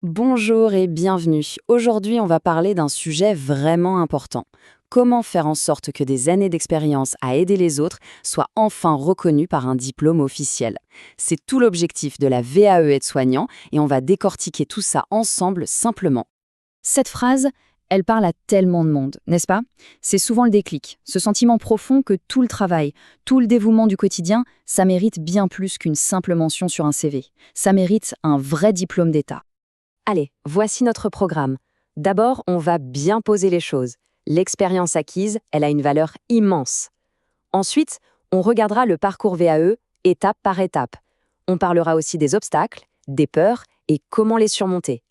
Bonjour et bienvenue. Aujourd'hui, on va parler d'un sujet vraiment important. Comment faire en sorte que des années d'expérience à aider les autres soient enfin reconnues par un diplôme officiel. C'est tout l'objectif de la VAE aide-soignant et on va décortiquer tout ça ensemble simplement. Cette phrase, elle parle à tellement de monde, n'est-ce pas? C'est souvent le déclic, ce sentiment profond que tout le travail, tout le dévouement du quotidien, ça mérite bien plus qu'une simple mention sur un CV. Ça mérite un vrai diplôme d'État. Allez, voici notre programme. D'abord, on va bien poser les choses. L'expérience acquise, elle a une valeur immense. Ensuite, on regardera le parcours VAE étape par étape. On parlera aussi des obstacles, des peurs et comment les surmonter.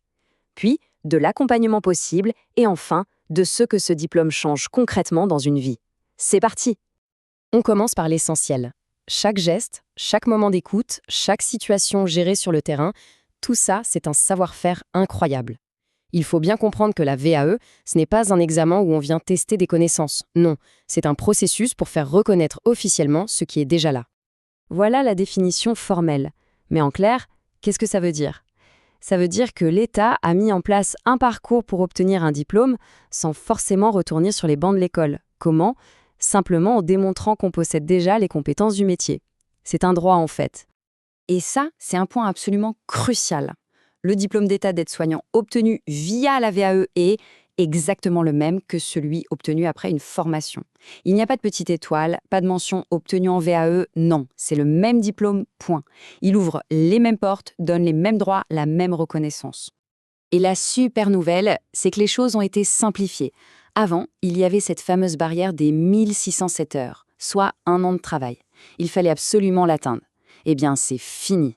Puis, de l'accompagnement possible et enfin, de ce que ce diplôme change concrètement dans une vie. C'est parti! On commence par l'essentiel. Chaque geste, chaque moment d'écoute, chaque situation gérée sur le terrain, tout ça, c'est un savoir-faire incroyable. Il faut bien comprendre que la VAE, ce n'est pas un examen où on vient tester des connaissances. Non, c'est un processus pour faire reconnaître officiellement ce qui est déjà là. Voilà la définition formelle. Mais en clair, qu'est-ce que ça veut dire? Ça veut dire que l'État a mis en place un parcours pour obtenir un diplôme sans forcément retourner sur les bancs de l'école. Comment? Simplement en démontrant qu'on possède déjà les compétences du métier. C'est un droit en fait. Et ça, c'est un point absolument crucial. Le diplôme d'état d'aide-soignant obtenu via la VAE est exactement le même que celui obtenu après une formation. Il n'y a pas de petite étoile, pas de mention obtenue en VAE, non, c'est le même diplôme, point. Il ouvre les mêmes portes, donne les mêmes droits, la même reconnaissance. Et la super nouvelle, c'est que les choses ont été simplifiées. Avant, il y avait cette fameuse barrière des 1607 heures, soit un an de travail. Il fallait absolument l'atteindre. Eh bien, c'est fini.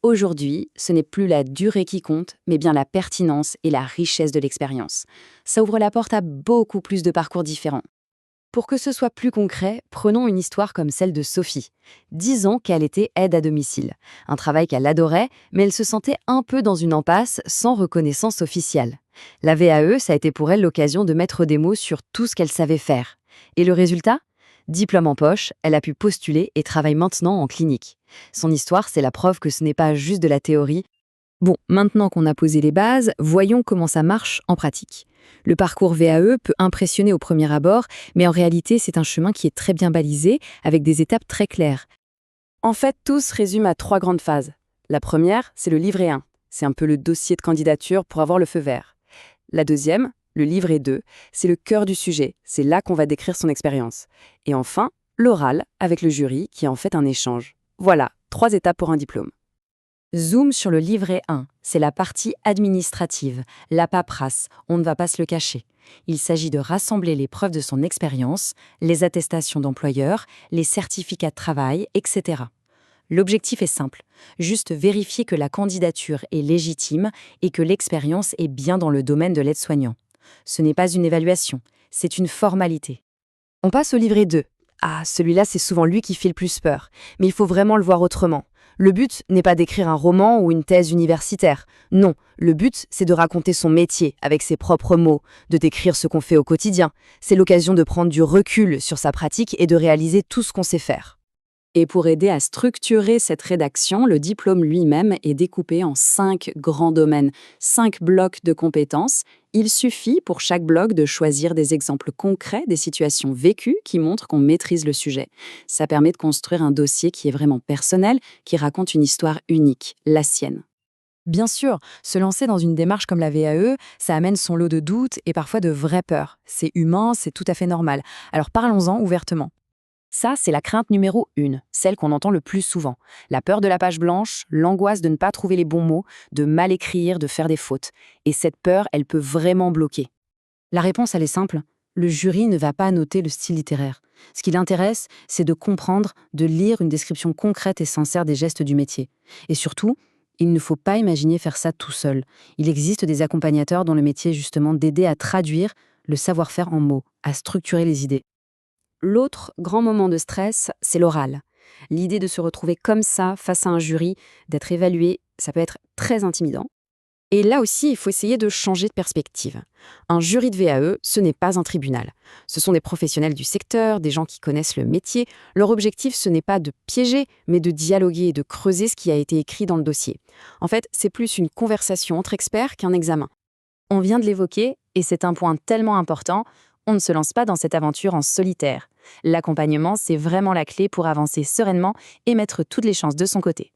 Aujourd'hui, ce n'est plus la durée qui compte, mais bien la pertinence et la richesse de l'expérience. Ça ouvre la porte à beaucoup plus de parcours différents. Pour que ce soit plus concret, prenons une histoire comme celle de Sophie. 10 ans qu'elle était aide à domicile. Un travail qu'elle adorait, mais elle se sentait un peu dans une impasse sans reconnaissance officielle. La VAE, ça a été pour elle l'occasion de mettre des mots sur tout ce qu'elle savait faire. Et le résultat? Diplôme en poche, elle a pu postuler et travaille maintenant en clinique. Son histoire, c'est la preuve que ce n'est pas juste de la théorie. Bon, maintenant qu'on a posé les bases, voyons comment ça marche en pratique. Le parcours VAE peut impressionner au premier abord, mais en réalité, c'est un chemin qui est très bien balisé, avec des étapes très claires. En fait, tout se résume à 3 grandes phases. La première, c'est le livret 1. C'est un peu le dossier de candidature pour avoir le feu vert. La deuxième, le livret 2, c'est le cœur du sujet. C'est là qu'on va décrire son expérience. Et enfin, l'oral, avec le jury, qui est en fait un échange. Voilà, 3 étapes pour un diplôme. Zoom sur le livret 1, c'est la partie administrative, la paperasse, on ne va pas se le cacher. Il s'agit de rassembler les preuves de son expérience, les attestations d'employeur, les certificats de travail, etc. L'objectif est simple, juste vérifier que la candidature est légitime et que l'expérience est bien dans le domaine de l'aide-soignant. Ce n'est pas une évaluation, c'est une formalité. On passe au livret 2. Ah, celui-là, c'est souvent lui qui fait le plus peur, mais il faut vraiment le voir autrement. Le but n'est pas d'écrire un roman ou une thèse universitaire. Non, le but, c'est de raconter son métier avec ses propres mots, de décrire ce qu'on fait au quotidien. C'est l'occasion de prendre du recul sur sa pratique et de réaliser tout ce qu'on sait faire. Et pour aider à structurer cette rédaction, le diplôme lui-même est découpé en 5 grands domaines, 5 blocs de compétences. Il suffit pour chaque bloc de choisir des exemples concrets des situations vécues qui montrent qu'on maîtrise le sujet. Ça permet de construire un dossier qui est vraiment personnel, qui raconte une histoire unique, la sienne. Bien sûr, se lancer dans une démarche comme la VAE, ça amène son lot de doutes et parfois de vraies peurs. C'est humain, c'est tout à fait normal. Alors parlons-en ouvertement. Ça, c'est la crainte numéro 1, celle qu'on entend le plus souvent. La peur de la page blanche, l'angoisse de ne pas trouver les bons mots, de mal écrire, de faire des fautes. Et cette peur, elle peut vraiment bloquer. La réponse, elle est simple. Le jury ne va pas noter le style littéraire. Ce qui l'intéresse, c'est de comprendre, de lire une description concrète et sincère des gestes du métier. Et surtout, il ne faut pas imaginer faire ça tout seul. Il existe des accompagnateurs dont le métier est justement d'aider à traduire le savoir-faire en mots, à structurer les idées. L'autre grand moment de stress, c'est l'oral. L'idée de se retrouver comme ça, face à un jury, d'être évalué, ça peut être très intimidant. Et là aussi, il faut essayer de changer de perspective. Un jury de VAE, ce n'est pas un tribunal. Ce sont des professionnels du secteur, des gens qui connaissent le métier. Leur objectif, ce n'est pas de piéger, mais de dialoguer et de creuser ce qui a été écrit dans le dossier. En fait, c'est plus une conversation entre experts qu'un examen. On vient de l'évoquer, et c'est un point tellement important, on ne se lance pas dans cette aventure en solitaire. L'accompagnement, c'est vraiment la clé pour avancer sereinement et mettre toutes les chances de son côté.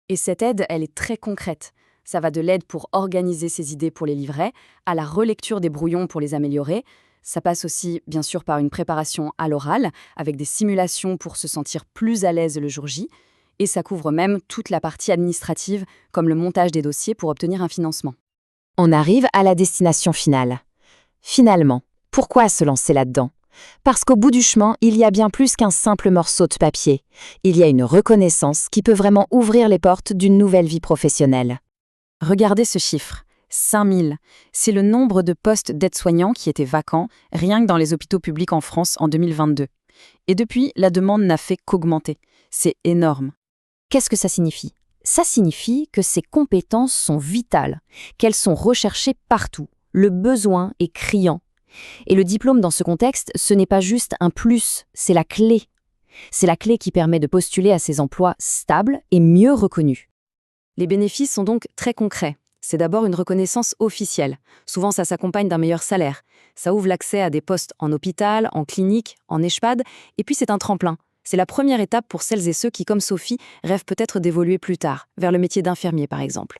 Et cette aide, elle est très concrète. Ça va de l'aide pour organiser ses idées pour les livrets, à la relecture des brouillons pour les améliorer. Ça passe aussi, bien sûr, par une préparation à l'oral, avec des simulations pour se sentir plus à l'aise le jour J. Et ça couvre même toute la partie administrative, comme le montage des dossiers pour obtenir un financement. On arrive à la destination finale. Finalement, pourquoi se lancer là-dedans ? Parce qu'au bout du chemin, il y a bien plus qu'un simple morceau de papier. Il y a une reconnaissance qui peut vraiment ouvrir les portes d'une nouvelle vie professionnelle. Regardez ce chiffre, 5000. C'est le nombre de postes d'aides-soignants qui étaient vacants, rien que dans les hôpitaux publics en France en 2022. Et depuis, la demande n'a fait qu'augmenter. C'est énorme. Qu'est-ce que ça signifie ? Ça signifie que ces compétences sont vitales, qu'elles sont recherchées partout. Le besoin est criant. Et le diplôme dans ce contexte, ce n'est pas juste un plus, c'est la clé. C'est la clé qui permet de postuler à ces emplois stables et mieux reconnus. Les bénéfices sont donc très concrets. C'est d'abord une reconnaissance officielle. Souvent, ça s'accompagne d'un meilleur salaire. Ça ouvre l'accès à des postes en hôpital, en clinique, en EHPAD, et puis c'est un tremplin. C'est la première étape pour celles et ceux qui, comme Sophie, rêvent peut-être d'évoluer plus tard, vers le métier d'infirmier par exemple.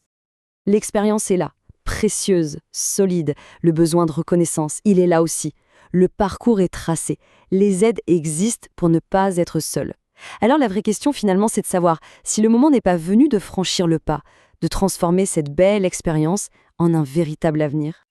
L'expérience est là, précieuse, solide. Le besoin de reconnaissance, il est là aussi. Le parcours est tracé. Les aides existent pour ne pas être seul. Alors la vraie question finalement, c'est de savoir si le moment n'est pas venu de franchir le pas, de transformer cette belle expérience en un véritable avenir.